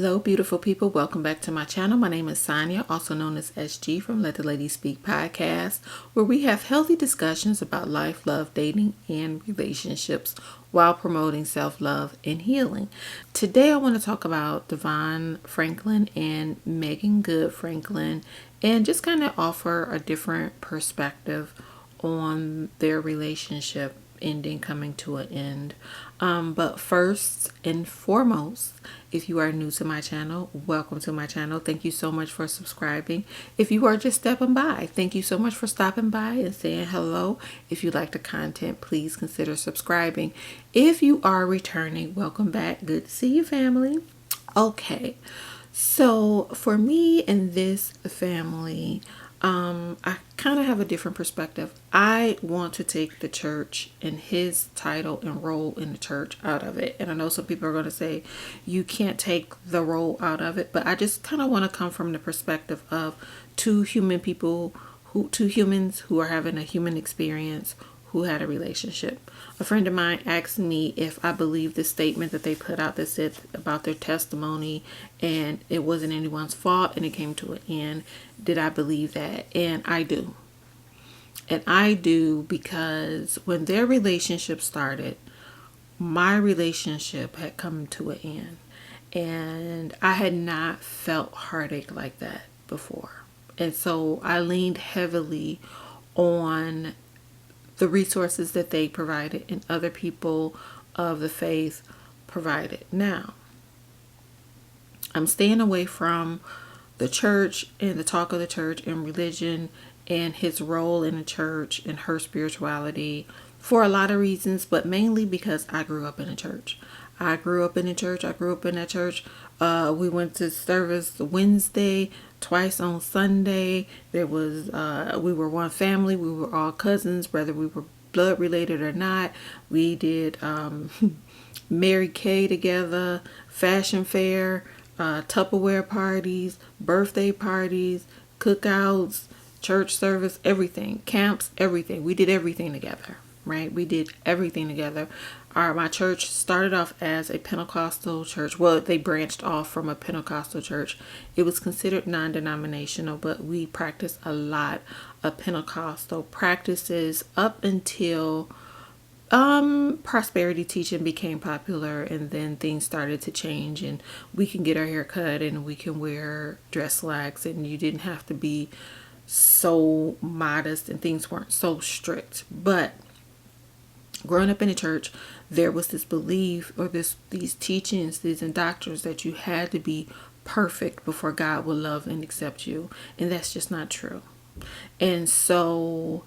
Hello, beautiful people. Welcome back to my channel. My name is Sonya, also known as SG from Let the Ladies Speak podcast, where we have healthy discussions about life, love, dating, and relationships while promoting self-love and healing. Today, I want to talk about DeVon Franklin and Meagan Franklin and just kind of offer a different perspective on their relationship ending, coming to an end. But first and foremost, if you are new to my channel, welcome to my channel. Thank you so much for subscribing. If you are just stepping by, thank you so much for stopping by and saying hello. If you like the content, please consider subscribing. If you are returning, welcome back. Good to see you, family. Okay, so for me and this family, I kind of have a different perspective. I want to take the church and his title and role in the church out of it. And I know some people are going to say you can't take the role out of it, but I just kind of want to come from the perspective of two humans who are having a human experience, who had a relationship. A friend of mine asked me if I believe the statement that they put out that said about their testimony and it wasn't anyone's fault and it came to an end. Did I believe that? And I do. And I do because when their relationship started, my relationship had come to an end. And I had not felt heartache like that before. And so I leaned heavily on the resources that they provided and other people of the faith provided. Now, I'm staying away from the church and the talk of the church and religion and his role in the church and her spirituality for a lot of reasons, but mainly because I grew up in a church. I grew up in that church. We went to service Wednesday, twice on Sunday. There was, we were one family. We were all cousins, whether we were blood related or not. We did Mary Kay together, fashion fair, Tupperware parties, birthday parties, cookouts, church service, everything, camps, everything. We did everything together, right? We did everything together. My church started off as a Pentecostal church. Well, they branched off from a Pentecostal church. It was considered non-denominational, but we practiced a lot of Pentecostal practices up until prosperity teaching became popular, and then things started to change, and we can get our hair cut and we can wear dress slacks, and you didn't have to be so modest, and things weren't so strict. But growing up in a church, there was this belief or these teachings, these doctrines that you had to be perfect before God will love and accept you. And that's just not true. And so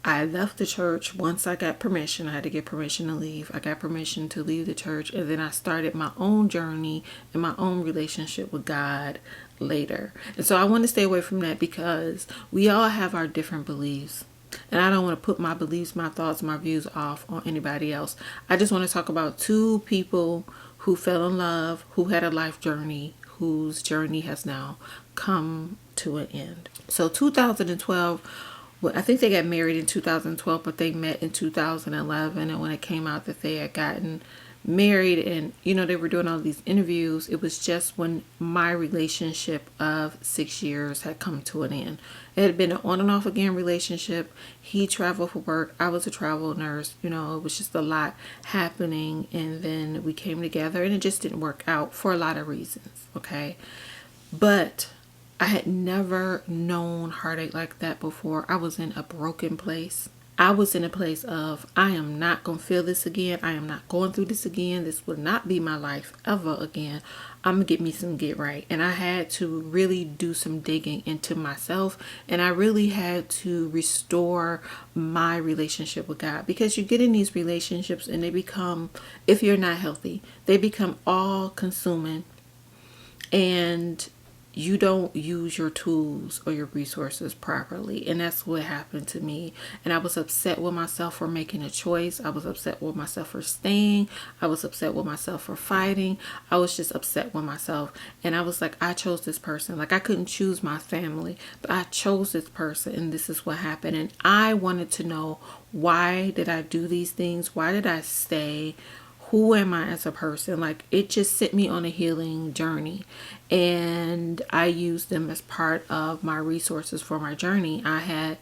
I left the church once I got permission. I had to get permission to leave. I got permission to leave the church. And then I started my own journey and my own relationship with God later. And so I want to stay away from that because we all have our different beliefs. And I don't want to put my beliefs, my thoughts, my views off on anybody else. I just want to talk about two people who fell in love, who had a life journey, whose journey has now come to an end. So 2012, well, I think they got married in 2012, but they met in 2011. And when it came out that they had gotten married and, they were doing all these interviews, it was just when my relationship of 6 years had come to an end. It had been an on and off again relationship. He traveled for work. I was a travel nurse. It was just a lot happening. And then we came together and it just didn't work out for a lot of reasons. Okay. But I had never known heartache like that before. I was in a broken place. I was in a place of, I am not going to feel this again. I am not going through this again. This will not be my life ever again. I'm going to get me some get right. And I had to really do some digging into myself. And I really had to restore my relationship with God. Because you get in these relationships and they become, if you're not healthy, they become all consuming. And you don't use your tools or your resources properly. And that's what happened to me. And I was upset with myself for making a choice. I was upset with myself for staying. I was upset with myself for fighting. I was just upset with myself. And I was like, I chose this person. Like, I couldn't choose my family, but I chose this person, and this is what happened. And I wanted to know, why did I do these things? Why did I stay? who am I as a person? Like, it just sent me on a healing journey, and I used them as part of my resources for my journey. I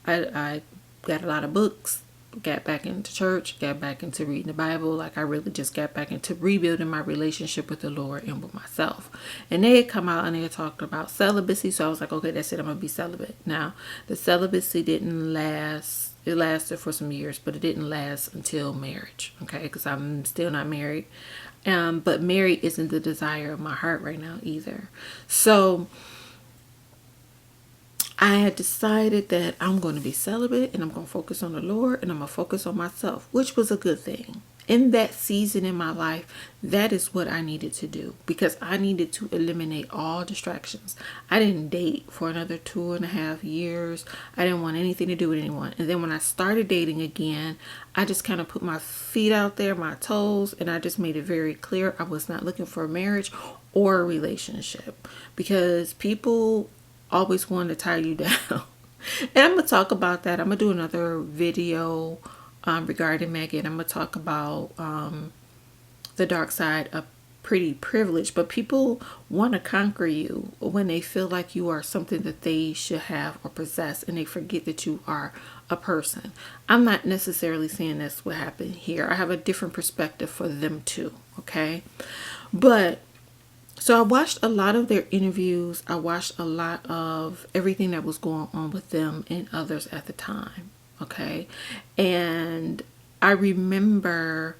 got a lot of books, got back into church, got back into reading the Bible. Like, I really just got back into rebuilding my relationship with the Lord and with myself. And they had come out and they had talked about celibacy. So I was like, okay, that's it. I'm going to be celibate. Now, the celibacy didn't last. It lasted for some years, but it didn't last until marriage. Okay. Because I'm still not married. But married isn't the desire of my heart right now either. So I had decided that I'm going to be celibate and I'm going to focus on the Lord and I'm going to focus on myself, which was a good thing. In that season in my life, that is what I needed to do, because I needed to eliminate all distractions. I didn't date for another 2.5 years. I didn't want anything to do with anyone. And then when I started dating again, I just kind of put my feet out there, my toes, and I just made it very clear I was not looking for a marriage or a relationship, because people always want to tie you down. And I'm going to talk about that. I'm going to do another video regarding Meagan. I'm going to talk about the dark side of pretty privilege. But people want to conquer you when they feel like you are something that they should have or possess, and they forget that you are a person. I'm not necessarily saying that's what happened here. I have a different perspective for them too. Okay. But so I watched a lot of their interviews. I watched a lot of everything that was going on with them and others at the time. Okay. And I remember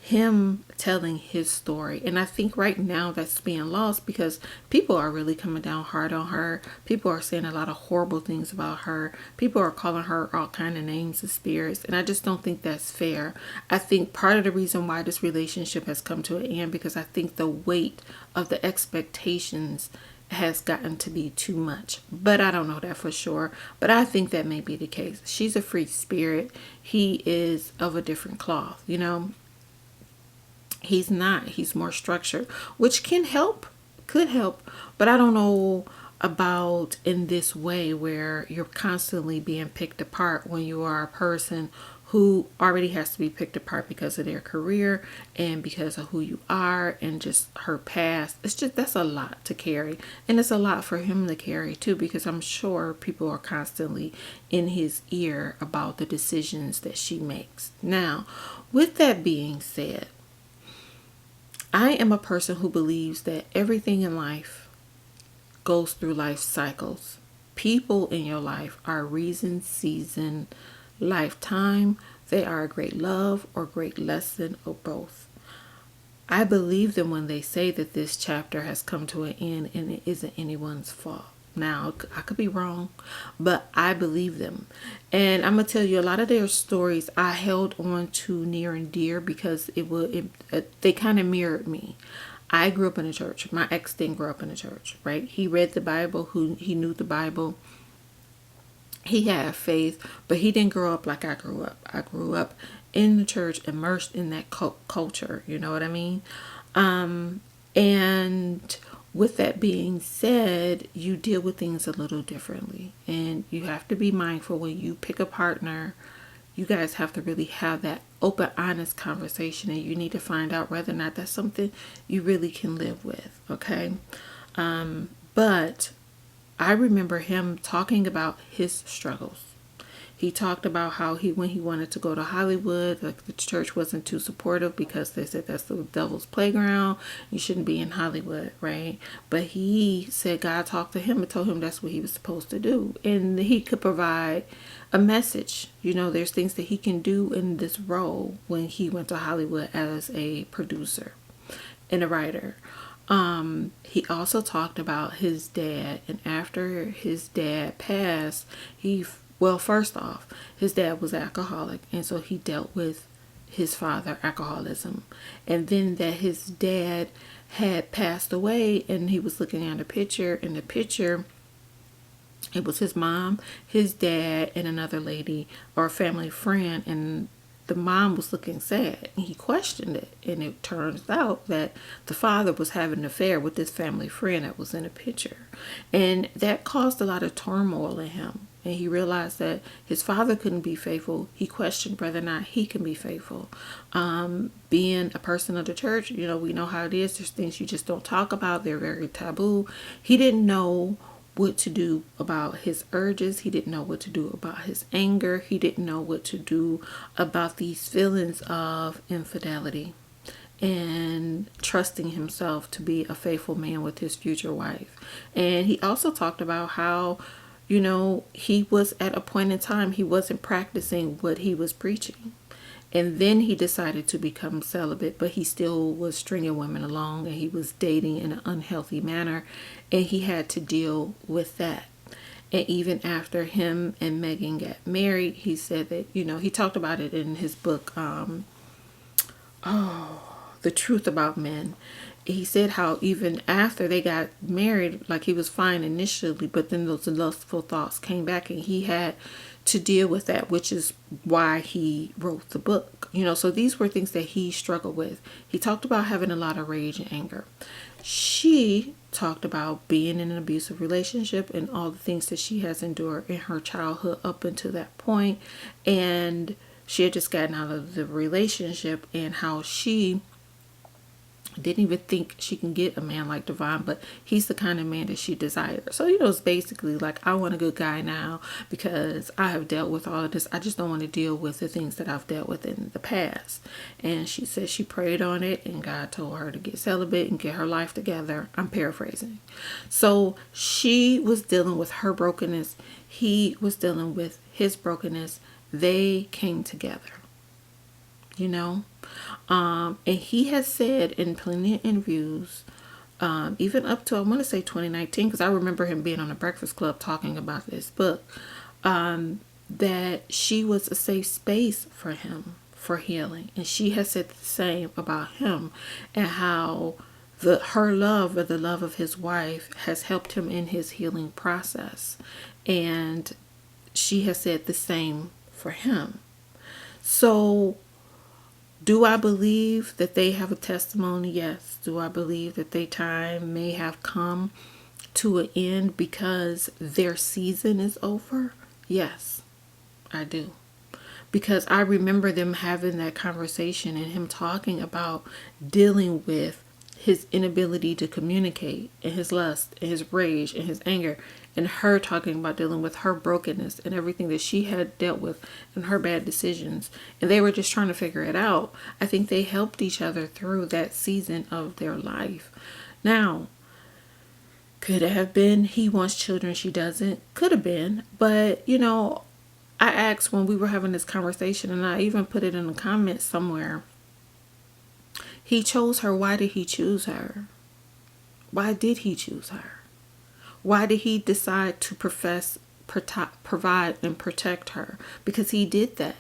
him telling his story. And I think right now that's being lost, because people are really coming down hard on her. People are saying a lot of horrible things about her. People are calling her all kind of names and spirits. And I just don't think that's fair. I think part of the reason why this relationship has come to an end, because I think the weight of the expectations has gotten to be too much. But I don't know that for sure. But I think that may be the case. She's a free spirit. He is of a different cloth, you know. He's not. He's more structured, which can help, could help. But I don't know about in this way where you're constantly being picked apart when you are a person who already has to be picked apart because of their career and because of who you are and just her past. It's just, that's a lot to carry. And it's a lot for him to carry too, because I'm sure people are constantly in his ear about the decisions that she makes. Now, with that being said, I am a person who believes that everything in life goes through life cycles. People in your life are reason, season, lifetime. They are a great love or great lesson or both. I believe them when they say that this chapter has come to an end and it isn't anyone's fault. Now, I could be wrong, but I believe them. And I'm going to tell you, a lot of their stories I held on to near and dear, because they kind of mirrored me. I grew up in a church. My ex didn't grow up in a church, right? He read the Bible, he knew the Bible. He had faith, but he didn't grow up like I grew up. I grew up in the church, immersed in that culture. You know what I mean? And with that being said, you deal with things a little differently, and you have to be mindful when you pick a partner. You guys have to really have that open, honest conversation, and you need to find out whether or not that's something you really can live with. Okay. But I remember him talking about his struggles. He talked about how when he wanted to go to Hollywood, like the church wasn't too supportive because they said that's the devil's playground. You shouldn't be in Hollywood, right? But he said God talked to him and told him that's what he was supposed to do. And he could provide a message. You know, there's things that he can do in this role when he went to Hollywood as a producer and a writer. He also talked about his dad, and after his dad passed, first off, his dad was alcoholic, and so he dealt with his father alcoholism. And then that his dad had passed away, and he was looking at a picture. In the picture, it was his mom, his dad, and another lady or a family friend, and the mom was looking sad, and he questioned it. And it turns out that the father was having an affair with this family friend that was in a picture. And that caused a lot of turmoil in him. and he realized that his father couldn't be faithful. He questioned whether or not he can be faithful. Being a person of the church, we know how it is. There's things you just don't talk about. They're very taboo. He didn't know what to do about his urges. He didn't know what to do about his anger. He didn't know what to do about these feelings of infidelity and trusting himself to be a faithful man with his future wife. And he also talked about how, he was at a point in time he wasn't practicing what he was preaching. And then he decided to become celibate, but he still was stringing women along, and he was dating in an unhealthy manner, and he had to deal with that. And even after him and Meagan got married, he said that, he talked about it in his book, The Truth About Men. He said how even after they got married, like he was fine initially, but then those lustful thoughts came back, and he had to deal with that, which is why he wrote the book. So these were things that he struggled with. He talked about having a lot of rage and anger. She talked about being in an abusive relationship and all the things that she has endured in her childhood up until that point. And she had just gotten out of the relationship, and how she didn't even think she can get a man like DeVon, but he's the kind of man that she desires. So, it's basically like, I want a good guy now because I have dealt with all of this. I just don't want to deal with the things that I've dealt with in the past. And she said she prayed on it, and God told her to get celibate and get her life together. I'm paraphrasing. So she was dealing with her brokenness. He was dealing with his brokenness. They came together. And he has said in plenty of interviews, even up to, I want to say 2019, because I remember him being on the Breakfast Club talking about this book, that she was a safe space for him for healing. And she has said the same about him, and how her love, or the love of his wife, has helped him in his healing process. And she has said the same for him. So, do I believe that they have a testimony? Yes. Do I believe that their time may have come to an end because their season is over? Yes, I do. Because I remember them having that conversation, and him talking about dealing with his inability to communicate, and his lust, and his rage, and his anger, and her talking about dealing with her brokenness and everything that she had dealt with and her bad decisions. And they were just trying to figure it out. I think they helped each other through that season of their life. Now, could it have been he wants children, she doesn't? Could have been. But, I asked when we were having this conversation, and I even put it in the comments somewhere. He chose her. Why did he choose her? Why did he choose her? Why did he decide to provide and protect her? Because he did that.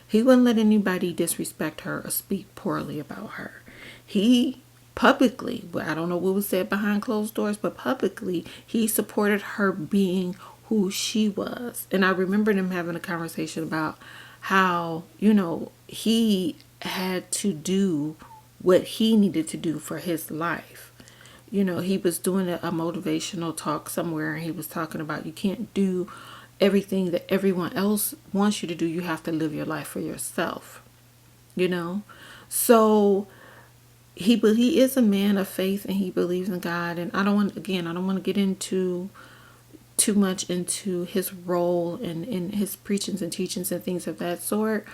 He wouldn't let anybody disrespect her or speak poorly about her. He publicly, I don't know what was said behind closed doors, but publicly, he supported her being who she was. And I remember them having a conversation about how, he had to do what he needed to do for his life. He was doing a motivational talk somewhere, and he was talking about you can't do everything that everyone else wants you to do. You have to live your life for yourself, So he is a man of faith, and he believes in God. And I don't want to get into too much into his role and in his preachings and teachings and things of that sort.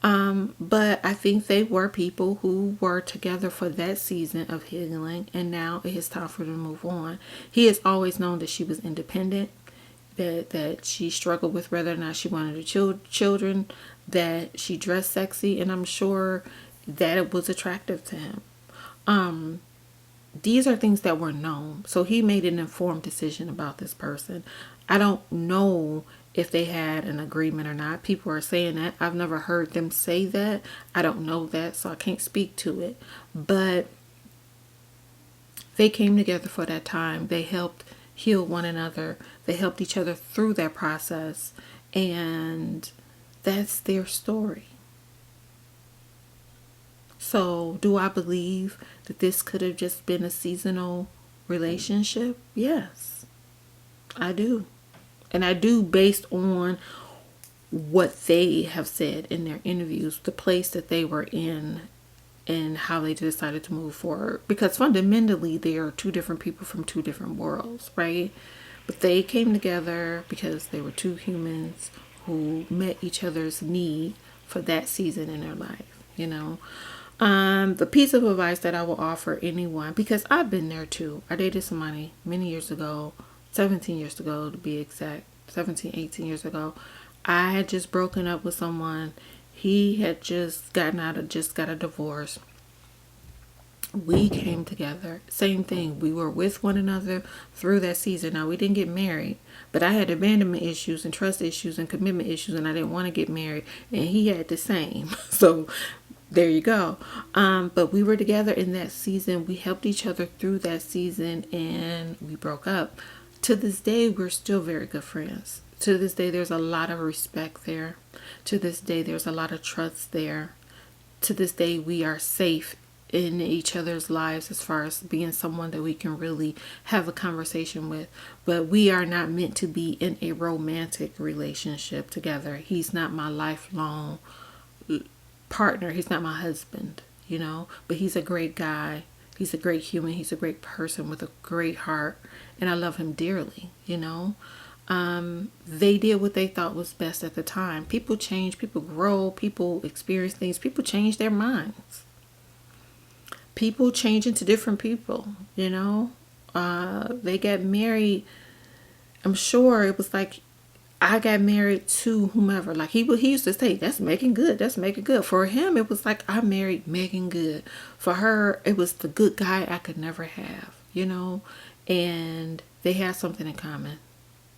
But I think they were people who were together for that season of healing, and now it is time for them to move on. He has always known that she was independent, that she struggled with whether or not she wanted children, that she dressed sexy, and I'm sure that it was attractive to him. These are things that were known. So he made an informed decision about this person. I don't know if they had an agreement or not. People are saying that. I've never heard them say that. I don't know that, so I can't speak to it. But they came together for that time. They helped heal one another. They helped each other through that process. And that's their story. So do I believe that this could have just been a seasonal relationship? Yes, I do. And I do based on what they have said in their interviews, the place that they were in and how they decided to move forward. Because fundamentally, they are two different people from two different worlds, right? But they came together because they were two humans who met each other's need for that season in their life, you know. The piece of advice that I will offer anyone, because I've been there too. I dated somebody many years ago, 17 years ago to be exact, 17, 18 years ago. I had just broken up with someone. He had just got a divorce. We came together. Same thing. We were with one another through that season. Now, we didn't get married, but I had abandonment issues and trust issues and commitment issues, and I didn't want to get married. And he had the same. So there you go. But we were together in that season. We helped each other through that season, and we broke up. To this day, we're still very good friends. To this day, there's a lot of respect there. To this day, there's a lot of trust there. To this day, we are safe in each other's lives as far as being someone that we can really have a conversation with. But we are not meant to be in a romantic relationship together. He's not my lifelong partner. He's not my husband, you know, but he's a great guy. He's a great human. He's a great person with a great heart. And I love him dearly, you know. They did what they thought was best at the time. People change, people grow, people experience things, people change their minds. People change into different people, you know. They got married. I'm sure it was like, I got married to whomever. Like he used to say, that's Meagan Good. That's Meagan Good. For him, it was like, I married Meagan Good. For her, it was the good guy I could never have, you know. And they had something in common.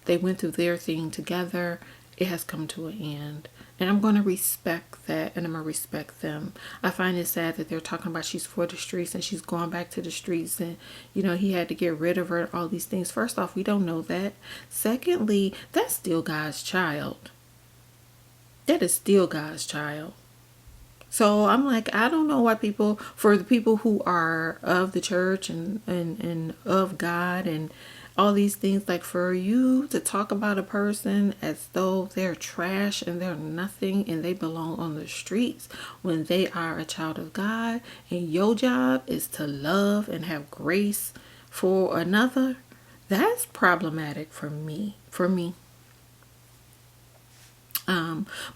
They went through their thing together. It has come to an end. And I'm going to respect that, and I'm going to respect them. I find it sad that they're talking about she's for the streets and she's going back to the streets, and, you know, he had to get rid of her, all these things. First off, we don't know that. Secondly, that's still God's child. That is still God's child. So I'm like, I don't know why people, for the people who are of the church and of God and all these things, like for you to talk about a person as though they're trash and they're nothing and they belong on the streets when they are a child of God, and your job is to love and have grace for another, that's problematic for me.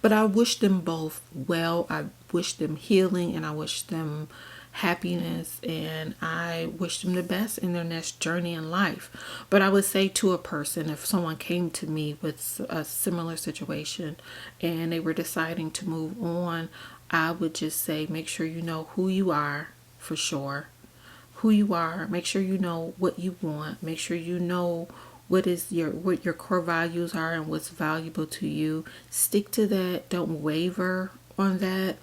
But I wish them both well. I wish them healing, and I wish them happiness, and I wish them the best in their next journey in life. But I would say to a person, if someone came to me with a similar situation and they were deciding to move on, I would just say, make sure you know who you are for sure. Who you are. Make sure you know what you want. Make sure you know what your core values are and what's valuable to you. Stick to that. Don't waver on that.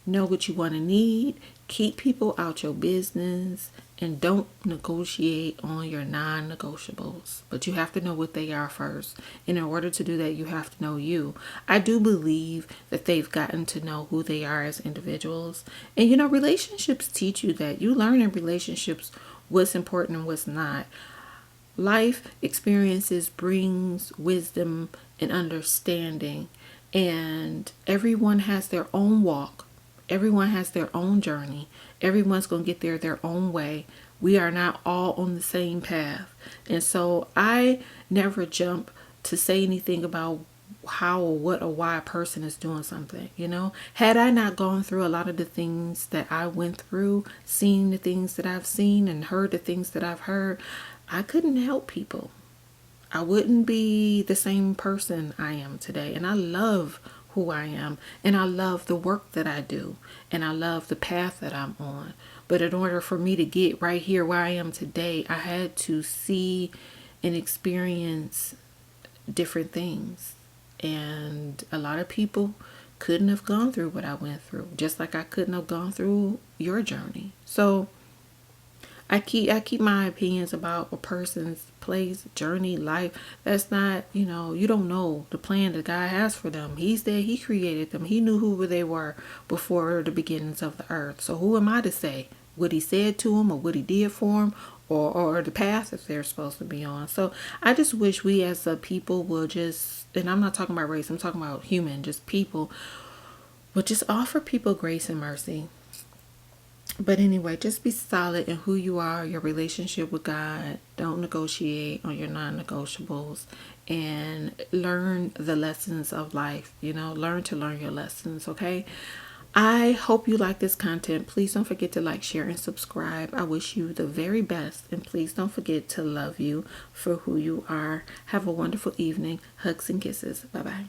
Know what you want to need. Keep people out your business, and don't negotiate on your non-negotiables. But you have to know what they are first. And in order to do that, you have to know you. I do believe that they've gotten to know who they are as individuals. And you know, relationships teach you that. You learn in relationships what's important and what's not. Life experiences brings wisdom and understanding, and everyone has their own walk. Everyone has their own journey. Everyone's going to get there their own way. We are not all on the same path. And so I never jump to say anything about how or what or why a person is doing something, you know. Had I not gone through a lot of the things that I went through, seen the things that I've seen and heard the things that I've heard, I couldn't help people. I wouldn't be the same person I am today. And I love who I am, and I love the work that I do, and I love the path that I'm on. But in order for me to get right here where I am today, I had to see and experience different things. And a lot of people couldn't have gone through what I went through, just like I couldn't have gone through your journey. So I keep my opinions about a person's place, journey, life. That's not, you know, you don't know the plan that God has for them. He's there. He created them. He knew who they were before the beginnings of the earth. So who am I to say what he said to them or what he did for them, or the path that they're supposed to be on. So I just wish we as a people will just, and I'm not talking about race, I'm talking about human, just people, would just offer people grace and mercy. But anyway, just be solid in who you are, your relationship with God. Don't negotiate on your non-negotiables, and learn the lessons of life. Learn to learn your lessons, okay? I hope you like this content. Please don't forget to like, share, and subscribe. I wish you the very best, and please don't forget to love you for who you are. Have a wonderful evening. Hugs and kisses. Bye-bye.